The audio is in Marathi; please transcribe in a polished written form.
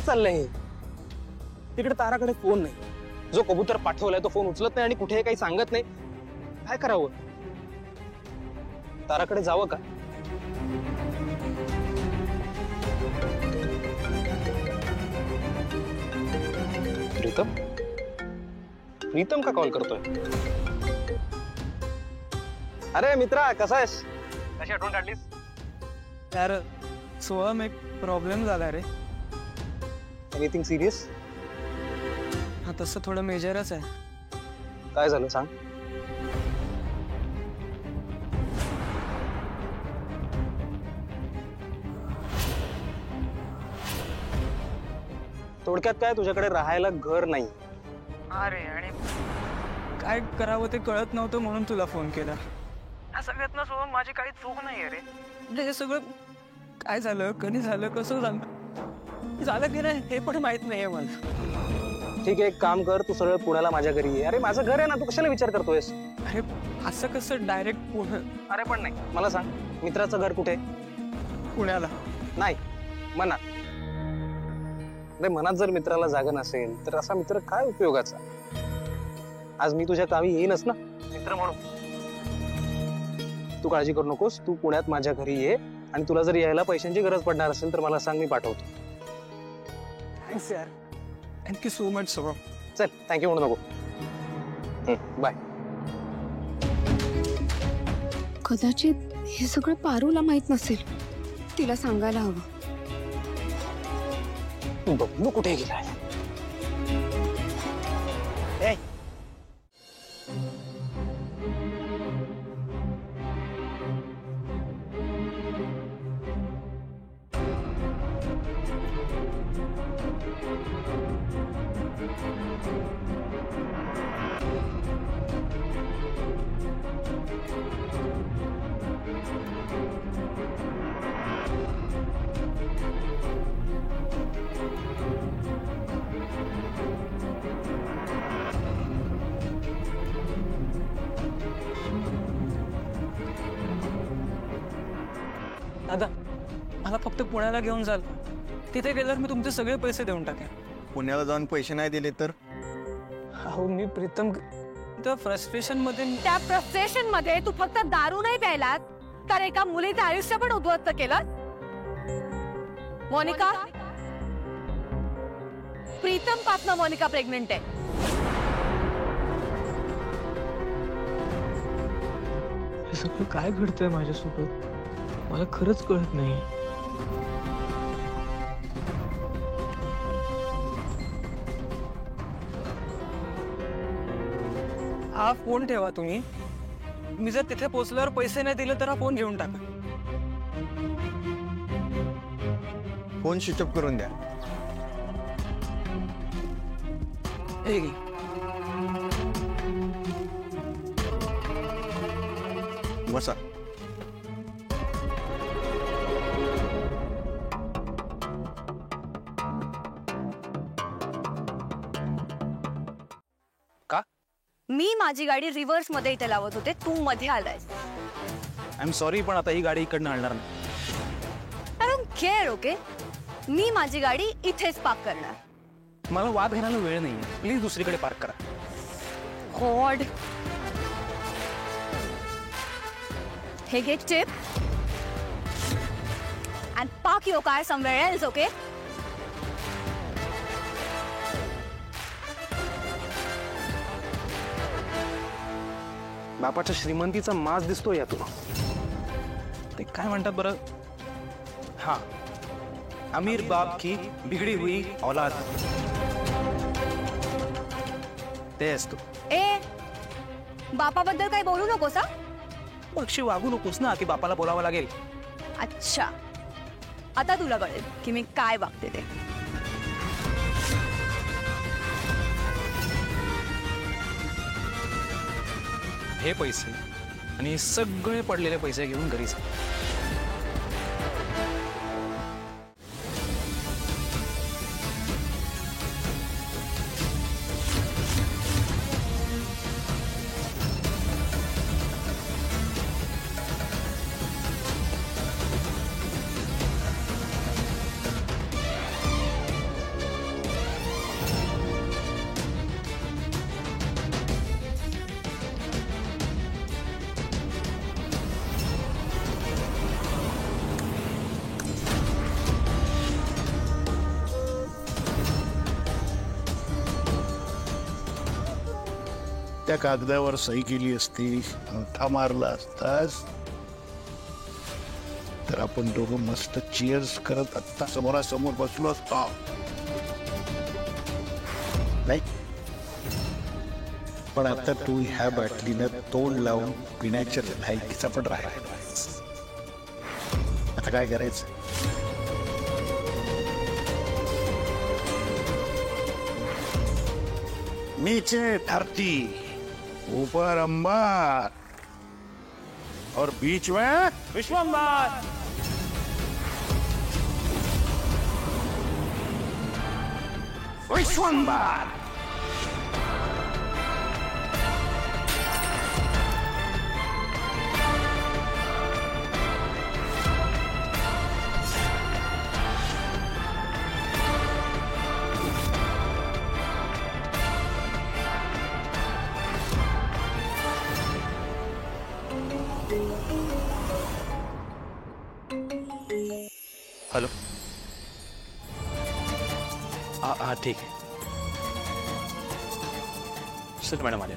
चाललंय हे? तिकडे ताराकडे फोन नाही, जो कबूतर पाठवलाय तो फोन उचलत नाही आणि कुठे काही सांगत नाही. काय करावं? ताराकडे जावं का? प्रीतम प्रीतम का कॉल करतोय? अरे मित्रा, कसा आहेस? कशी आठवण काढलीस? यार सोहम, एक प्रॉब्लेम झाला रे. Anything serious? हा तसं थोडं मेजरच आहे. काय झालं सांग. थोडक्यात काय, तुझ्याकडे राहायला घर नाही. अरे आणि काय करावं ते कळत नव्हतं म्हणून तुला फोन केला. या सगळ्यात ना सोहम माझी काही चूक नाही आहे रे. म्हणजे हे सगळं काय झालं, कधी झालं, कसं झालं की नाही हे पण माहित नाहीये मला. ठीक आहे, एक काम कर, तू सरळ पुण्याला माझ्या घरी ये. अरे माझं घर आहे ना, तू कशाला विचार करतोयस? अरे असं कसं डायरेक्ट अरे पण नाही, मला सांग, मित्राचं घर कुठे? पुण्याला नाही, मनात. अरे मनात जर मित्राला जागा नसेल तर असा मित्र काय उपयोगाचा? आज मी तुझ्या गावी येईनच ना मित्र म्हणून. तू काळजी करू नकोस, तू पुण्यात माझ्या घरी ये आणि तुला जर यायला पैशांची गरज पडणार असेल तर मला सांग, मी पाठवतो. थँक्स यार, थँक्यू सो मच सोहम. चल, थँक्यू म्हणू नको. बाय. कदाचित हे सगळं पारूला माहित नसेल, तिला सांगायला हवं. बबलू कुठे गेलाय? दादा, मला फक्त पुण्याला घेऊन जाल. तिथे गेल्यावर मी तुमचे सगळे पैसे देऊन टाकेन. पुण्याला जाऊन पैसे नाही दिले तर? अहो मी प्रीतम त्या फ्रस्ट्रेशन मध्ये तू फक्त दारू नाही प्यायलात तर एका मुलीचं आयुष्य पण उद्ध्वस्त केलं. मोनिका, प्रीतम पासनं मोनिका प्रेग्नेंट आहे. हे सगळं काय घडतंय माझ्यासोबत मला खरंच कळत नाही. हा फोन ठेवा तुम्ही. मी जर तिथे पोहोचल्यावर पैसे नाही दिले तर हा फोन घेऊन टाका. फोन स्विच ऑफ करून द्या. हे घे. बसा. मी माझी गाडी रिव्हर्स मध्ये इथे लावत होते, तू मध्ये आलायस. आय एम सॉरी, पण आता ही गाडी इकडनं आणणार नाही. I don't care. ओके, मी माझी गाडी इथेच पार्क करणार. मला वाद घालायला वेळ नाहीये, प्लीज दुसरीकडे पार्क करा. गॉड, हे घे tip and park your car somewhere else, okay? बापाच्या श्रीमंतीचा माज दिसतोय यातून. ते काय म्हणतात बरं? हा, अमीर बाप की बिगड़ी हुई औलाद. ते असतो. ए, बापाबद्दल काही बोलू नकोस. पक्षी वागू नकोस ना की बापाला बोलावं लागेल. अच्छा, आता तुला कळेल की मी काय वागते ते. हे पैसे आणि सगळे पडलेले पैसे घेऊन घरी जा. त्या कागदावर सही केली असती, अंगठा मारला असतास, तर आपण दोघं मस्त चिअर्स करत आत्ता समोरासमोर बसलो असतो. नाही, पण आता तू ह्या बाटलीनं तोंड लावून पिण्याच्या लायकीचा पण राहिला. आता काय करायचं? नीचे धरती, ऊपर अंबर और बीच में विश्वंबर. विश्वंबर. हॅलो. हा ठीक आहे. सर मॅडम आले.